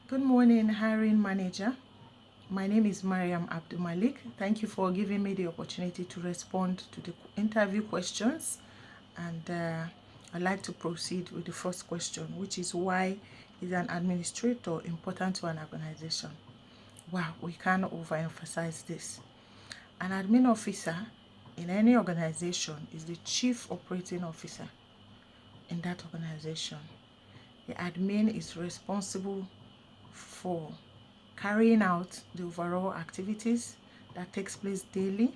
Good morning, hiring manager. My name is Mariam Abdul Malik. Thank you for giving me the opportunity to respond to the interview questions. And I'd like to proceed with the first question, which is why is an administrator important to an organization? Wow, we can't overemphasize this. An admin officer in any organization is the chief operating officer in that organization. The admin is responsible for carrying out the overall activities that takes place daily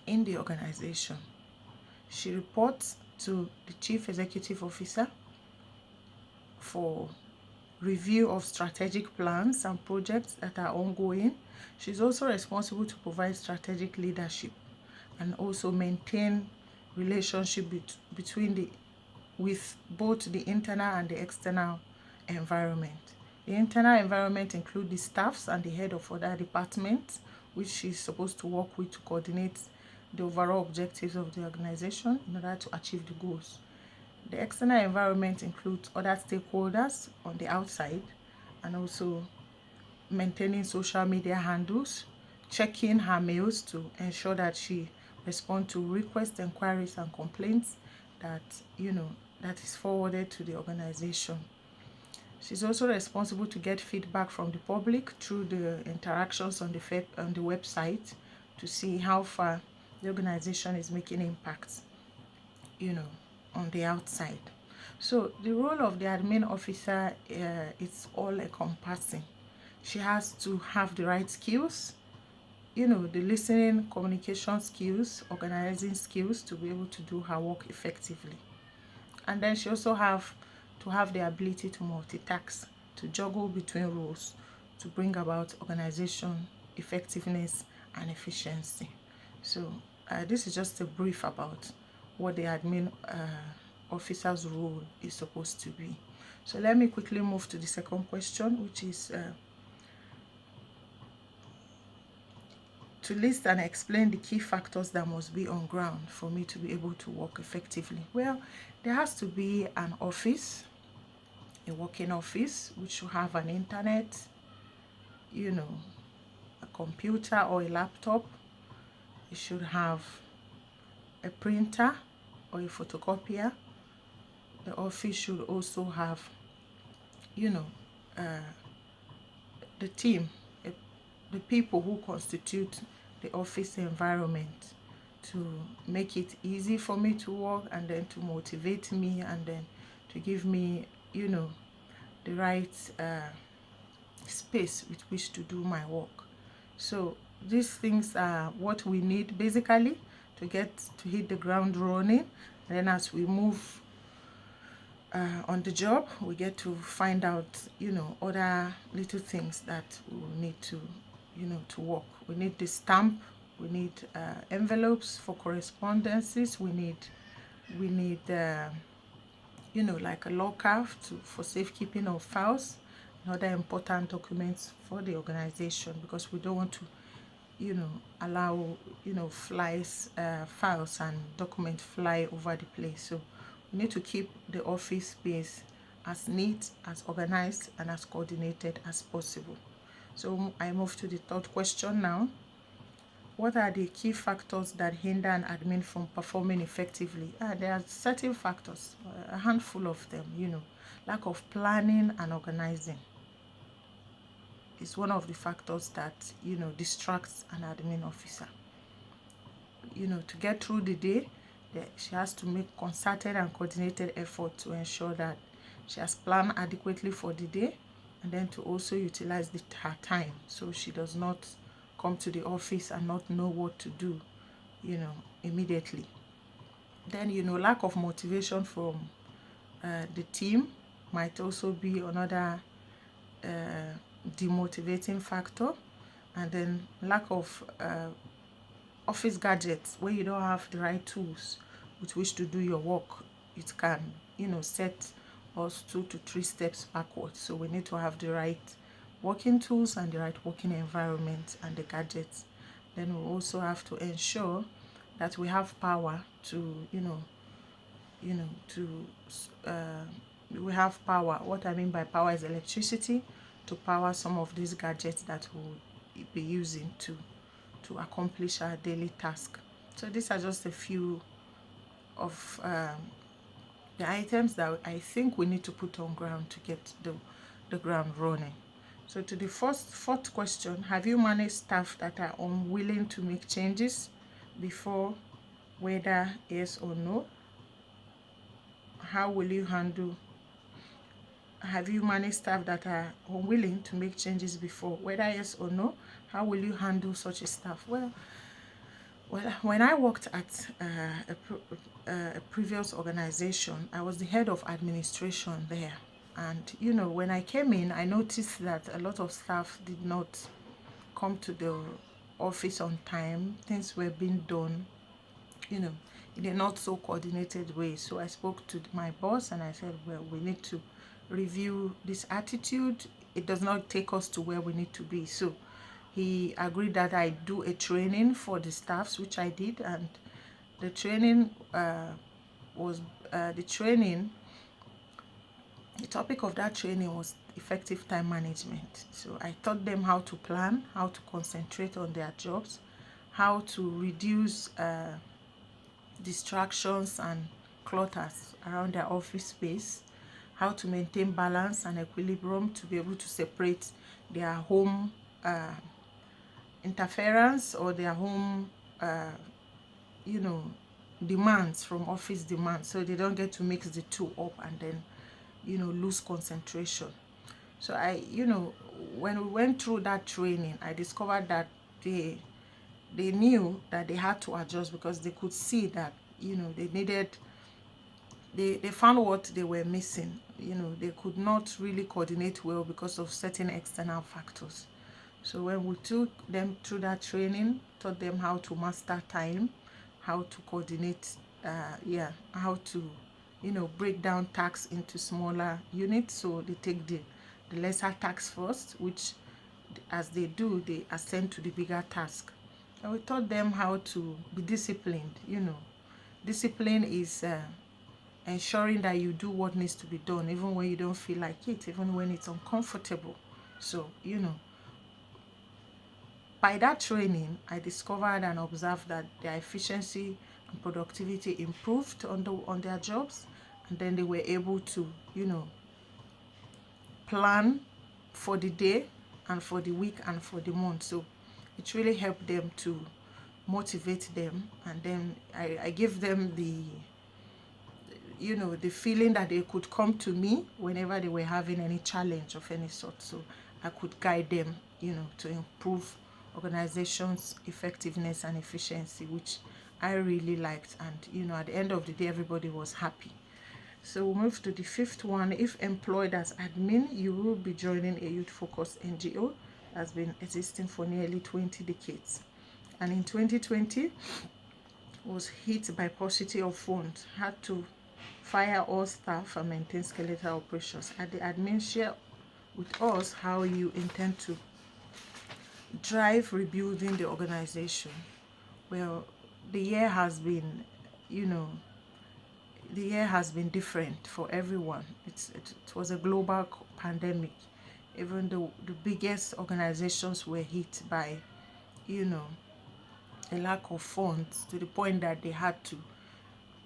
in the organization. She reports to the chief executive officer for review of strategic plans and projects that are ongoing. She's also responsible to provide strategic leadership and also maintain relationship with both the internal and the external environment. The internal environment includes the staffs and the head of other departments, which she's supposed to work with to coordinate the overall objectives of the organization in order to achieve the goals. The external environment includes other stakeholders on the outside and also maintaining social media handles, checking her mails to ensure that she responds to requests, inquiries, and complaints that that is forwarded to the organization. She's also responsible to get feedback from the public through the interactions on the website to see how far the organization is making impacts, on the outside. So the role of the admin officer is all encompassing. She has to have the right skills, the listening, communication skills, organizing skills to be able to do her work effectively. And then she also have to have the ability to multitask, to juggle between roles, to bring about organization effectiveness and efficiency. So this is just a brief about what the admin officer's role is supposed to be. So let me quickly move to the second question, which is to list and explain the key factors that must be on ground for me to be able to work effectively. Well, there has to be an office, a working office, which should have an internet, a computer or a laptop. It should have a printer or a photocopier. The office should also have, the team, the people who constitute the office environment to make it easy for me to work, and then to motivate me, and then to give me, the right space with which to do my work. So these things are what we need basically to hit the ground running. And then as we move on the job, we get to find out, other little things that we will need to, to work. We need the stamp, we need envelopes for correspondences, we need like a locker for safekeeping of files and other important documents for the organization, because we don't want to allow files and documents fly over the place. So we need to keep the office space as neat, as organized, and as coordinated as possible. So I move to the third question now. What are the key factors that hinder an admin from performing effectively? There are certain factors, a handful of them. Lack of planning and organizing is one of the factors that distracts an admin officer. To get through the day, she has to make concerted and coordinated effort to ensure that she has planned adequately for the day, and then to also utilize her time, so she does not come to the office and not know what to do immediately. Then lack of motivation from the team might also be another demotivating factor. And then lack of office gadgets, where you don't have the right tools with which to do your work, it can set us 2 to 3 steps backwards. So we need to have the right working tools and the right working environment and the gadgets. Then we also have to ensure that we have power to we have power. What I mean by power is electricity to power some of these gadgets that we'll be using to accomplish our daily task. So these are just a few of the items that I think we need to put on ground to get the ground running. So to the fourth question, have you managed staff that are unwilling to make changes before, whether yes or no? How will you handle? Have you managed staff that are unwilling to make changes before, whether yes or no? How will you handle such a staff? Well, when I worked at a previous organization, I was the head of administration there. And, you know, when I came in, I noticed that a lot of staff did not come to the office on time. Things were being done, you know, in a not so coordinated way. So I spoke to my boss and I said, well, we need to review this attitude. It does not take us to where we need to be. So he agreed that I do a training for the staffs, which I did, and the training the topic of that training was effective time management. So I taught them how to plan, how to concentrate on their jobs, how to reduce distractions and clutters around their office space, how to maintain balance and equilibrium to be able to separate their home interference or their home demands from office demands, so they don't get to mix the two up and then lose concentration. So when we went through that training, I discovered that they knew that they had to adjust because they could see that they found what they were missing. They could not really coordinate well because of certain external factors. So when we took them through that training, taught them how to master time, how to coordinate, how to, break down tasks into smaller units. So they take the lesser tasks first, which as they do, they ascend to the bigger task. And we taught them how to be disciplined. Discipline is ensuring that you do what needs to be done, even when you don't feel like it, even when it's uncomfortable. So, by that training, I discovered and observed that their efficiency and productivity improved on their jobs, and then they were able to, plan for the day and for the week and for the month. So it really helped them to motivate them, and then I gave them the feeling that they could come to me whenever they were having any challenge of any sort. So I could guide them, to improve organization's effectiveness and efficiency, which I really liked. And at the end of the day, everybody was happy. So we'll move to the fifth one. If employed as admin, you will be joining a youth-focused NGO that's been existing for nearly 20 decades. And in 2020, was hit by paucity of funds, had to fire all staff and maintain skeletal operations. At the admin, share with us how you intend to drive rebuilding the organization. Well, the year has been, different for everyone. It was a global pandemic. Even the biggest organizations were hit by, a lack of funds, to the point that they had to,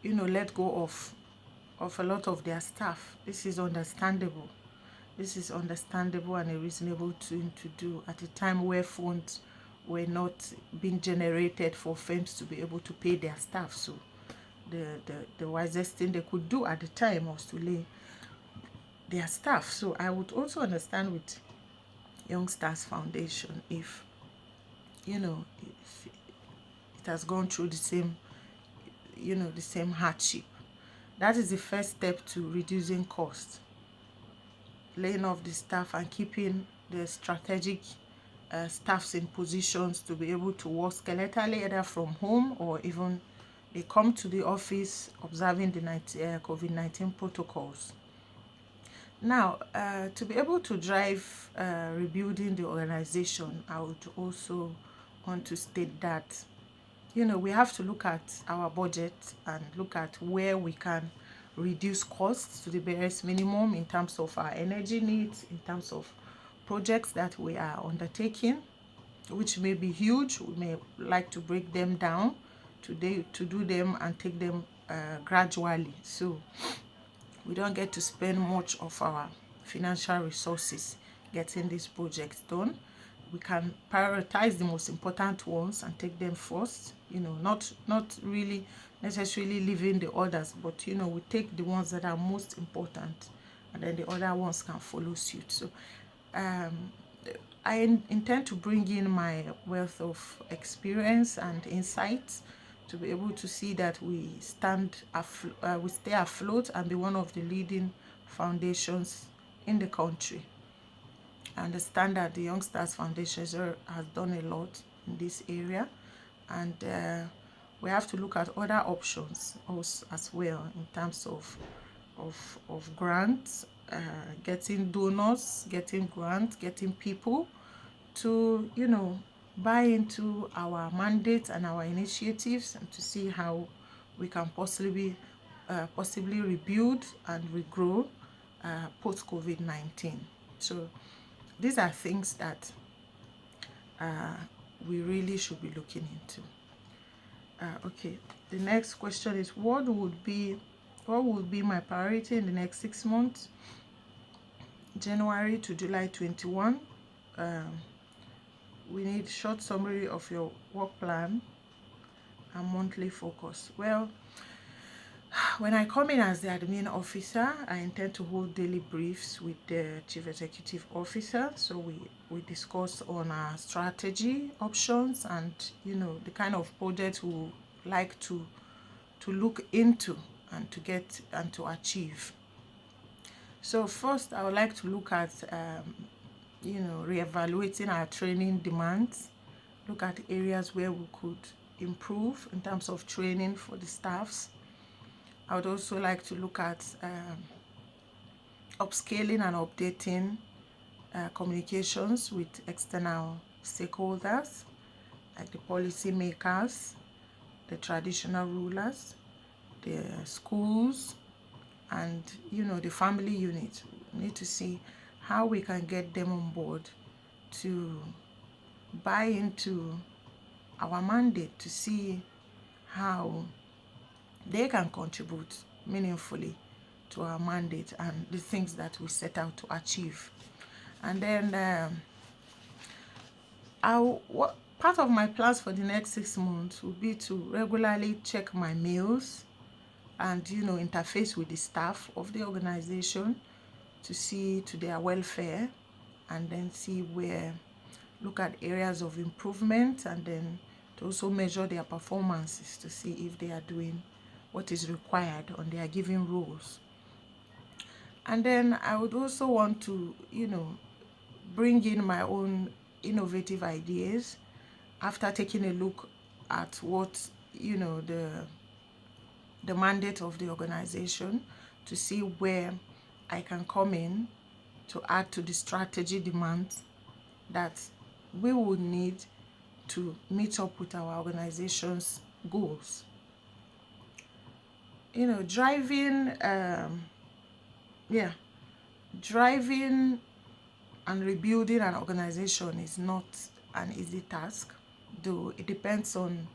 let go of a lot of their staff. This is understandable. This is understandable and a reasonable thing to do at a time where funds were not being generated for firms to be able to pay their staff. So the wisest thing they could do at the time was to lay their staff. So I would also understand with YoungStars Foundation if it has gone through the same hardship. That is the first step to reducing costs. Laying off the staff and keeping the strategic staffs in positions to be able to work skeletally, either from home or even they come to the office observing the COVID-19 protocols. Now, to be able to drive rebuilding the organization, I would also want to state that, we have to look at our budget and look at where we can reduce costs to the barest minimum in terms of our energy needs, in terms of projects that we are undertaking, which may be huge. We may like to break them down today to do them and take them gradually, so we don't get to spend much of our financial resources getting these projects done. We can prioritize the most important ones and take them first, not really necessarily leaving the others, but we take the ones that are most important, and then the other ones can follow suit. So I intend to bring in my wealth of experience and insights to be able to see that we we stay afloat and be one of the leading foundations in the country. I understand that the YoungStars Foundation has done a lot in this area, and we have to look at other options also as well in terms of grants, getting donors, getting grants, getting people to buy into our mandate and our initiatives, and to see how we can possibly rebuild and regrow post COVID-19. So these are things that we really should be looking into. Okay, the next question is, what would be my priority in the next 6 months, January to July 21? We need short summary of your work plan and monthly focus. Well, when I come in as the admin officer, I intend to hold daily briefs with the chief executive officer. So we discuss on our strategy options and the kind of projects we would like to look into and to get and to achieve. So first, I would like to look at reevaluating our training demands, look at areas where we could improve in terms of training for the staffs. I would also like to look at upscaling and updating communications with external stakeholders, like the policy makers, the traditional rulers, the schools, and the family unit. We need to see how we can get them on board to buy into our mandate, to see how they can contribute meaningfully to our mandate and the things that we set out to achieve. And then part of my plans for the next 6 months will be to regularly check my mails and interface with the staff of the organization to see to their welfare, and then look at areas of improvement, and then to also measure their performances to see if they are doing what is required on their given roles. And then I would also want to bring in my own innovative ideas after taking a look at what the mandate of the organization, to see where I can come in to add to the strategy demands that we would need to meet up with our organization's goals. Driving and rebuilding an organization is not an easy task, though it depends on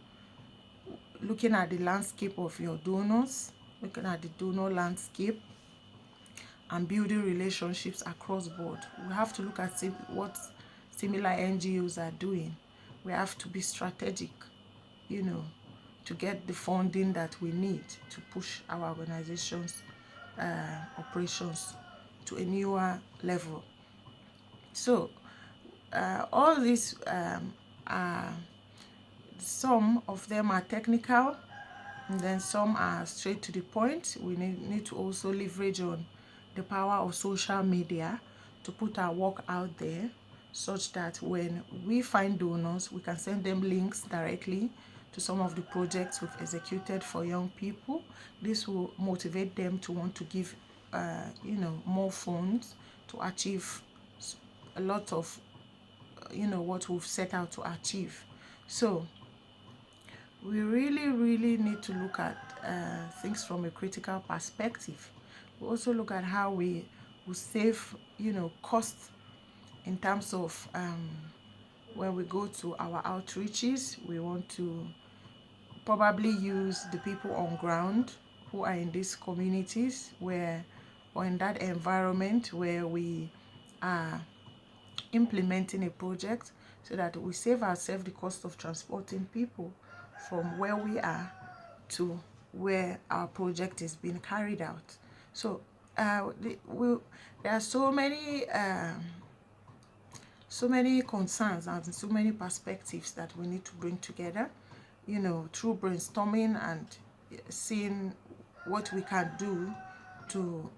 looking at the landscape of your donors, looking at the donor landscape, and building relationships across board. We have to look at what similar NGOs are doing. We have to be strategic, to get the funding that we need to push our organization's operations to a newer level. So all these some of them are technical, and then some are straight to the point. We need to also leverage on the power of social media to put our work out there, such that when we find donors, we can send them links directly to some of the projects we've executed for young people. This will motivate them to want to give more funds to achieve a lot of what we've set out to achieve. So we really need to look at things from a critical perspective. We also look at how we will save costs in terms of when we go to our outreaches, we want to probably use the people on ground who are in these communities where, or in that environment where we are implementing a project, so that we save ourselves the cost of transporting people from where we are to where our project is being carried out. So there are so many concerns and so many perspectives that we need to bring together, through brainstorming and seeing what we can do to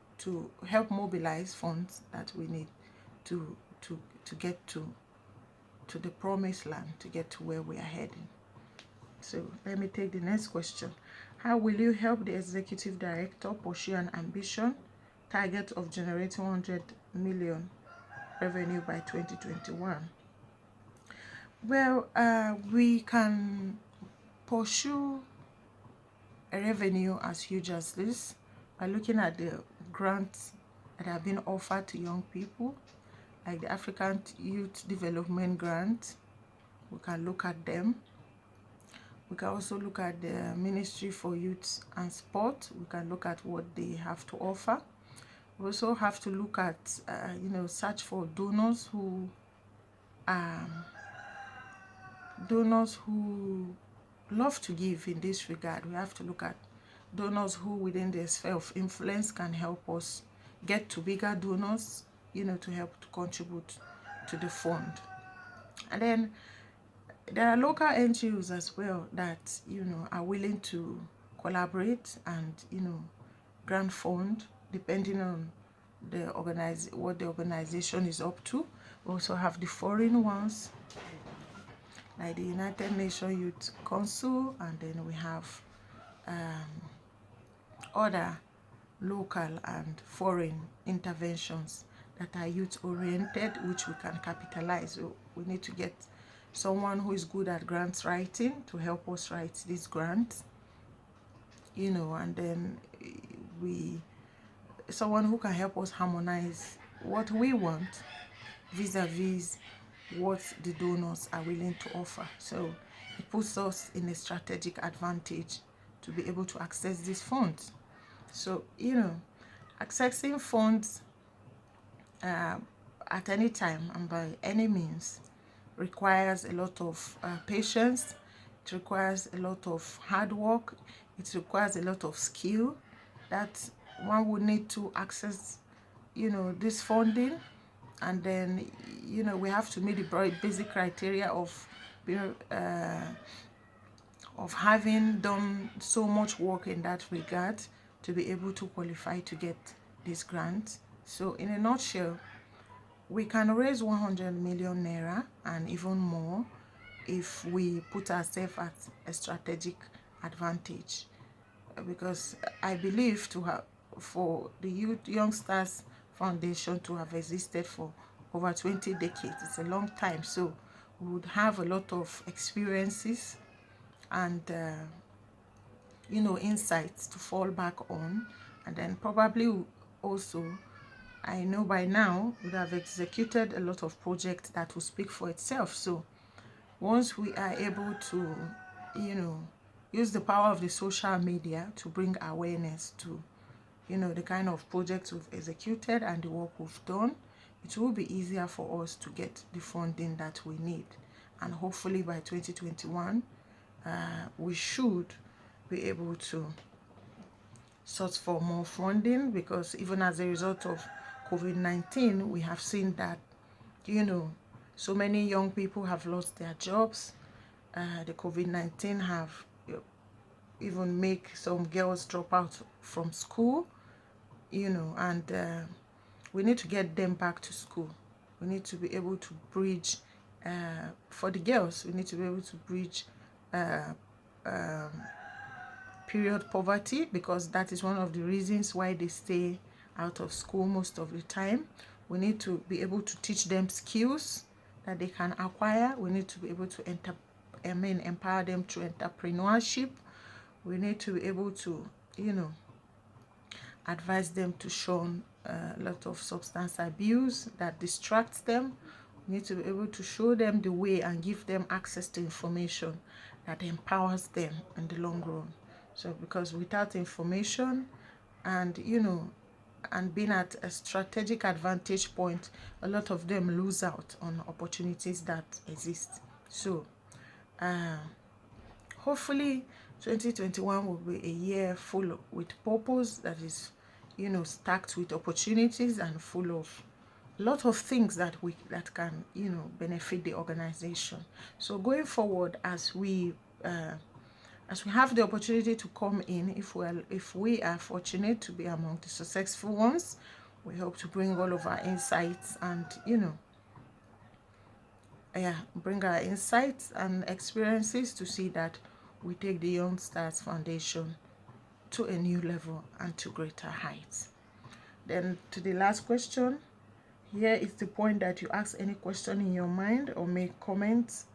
help mobilize funds that we need to get to the promised land, to get to where we are heading. So let me take the next question. How will you help the executive director pursue an ambition target of generating 100 million revenue by 2021? Well, we can pursue a revenue as huge as this by looking at the grants that have been offered to young people, like the African Youth Development Grant. We can look at them. We can also look at the Ministry for Youth and Sport. We can look at what they have to offer. We also have to look at, search for donors who love to give in this regard. We have to look at donors who within their sphere of influence can help us get to bigger donors, to help to contribute to the fund. And then there are local NGOs as well that, are willing to collaborate and, grant fund depending on what the organization is up to. We also have the foreign ones, like the United Nations Youth Council, and then we have other local and foreign interventions that are youth oriented, which we can capitalize. So we need to get someone who is good at grants writing to help us write these grants, and then someone who can help us harmonize what we want vis-a-vis what the donors are willing to offer. So it puts us in a strategic advantage to be able to access these funds. So, accessing funds at any time and by any means requires a lot of patience. It requires a lot of hard work. It requires a lot of skill that one would need to access, this funding. And then, we have to meet the basic criteria of having done so much work in that regard to be able to qualify to get this grant. So in a nutshell, we can raise 100 million naira and even more if we put ourselves at a strategic advantage, because I believe for the YoungStars Foundation to have existed for over 20 decades, it's a long time. So we would have a lot of experiences and insights to fall back on, and then probably also, I know by now, would have executed a lot of projects that will speak for itself. So once we are able to use the power of the social media to bring awareness to the kind of projects we've executed and the work we've done, it will be easier for us to get the funding that we need. And hopefully by 2021 we should be able to search for more funding, because even as a result of COVID-19, we have seen that so many young people have lost their jobs. The COVID-19 have even make some girls drop out from school, and we need to get them back to school. We need to be able to bridge, for the girls, we need to be able to bridge period poverty, because that is one of the reasons why they stay out of school most of the time. We need to be able to teach them skills that they can acquire. We need to be able to empower them through entrepreneurship. We need to be able to advise them to shun a lot of substance abuse that distracts them. We need to be able to show them the way and give them access to information that empowers them in the long run. So because without information and and being at a strategic advantage point, a lot of them lose out on opportunities that exist. So hopefully 2021 will be a year full with purpose, that is stacked with opportunities and full of a lot of things that can benefit the organization. So going forward, as we have the opportunity to come in, if we are fortunate to be among the successful ones, we hope to bring all of our insights and bring our insights and experiences to see that we take the YoungStars Foundation to a new level and to greater heights. Then to the last question, here is the point that you ask any question in your mind or make comments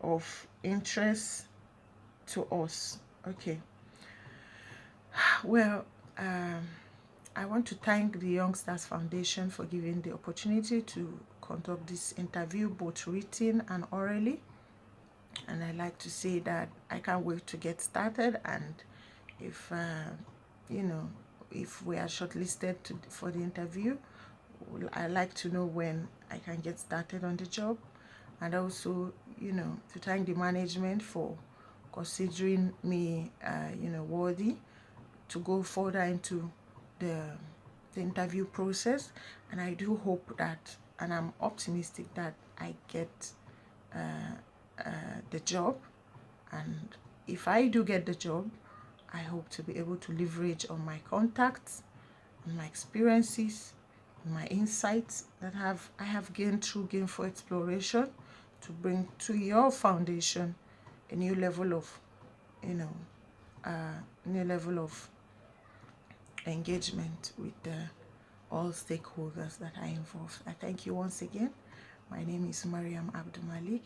of interest to us. Okay. Well, I want to thank the YoungStars Foundation for giving the opportunity to conduct this interview, both written and orally. And I like to say that I can't wait to get started. And if if we are shortlisted for the interview, I like to know when I can get started on the job. And also, to thank the management for considering me, worthy to go further into the interview process. And I do hope that, and I'm optimistic that I get the job. And if I do get the job, I hope to be able to leverage on my contacts and my experiences, my insights that I have gained through Gainful Exploration to bring to your foundation a new level of engagement with all stakeholders that are involved. I thank you once again. My name is Mariam Abdul Malik.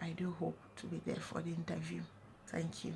I do hope to be there for the interview. Thank you.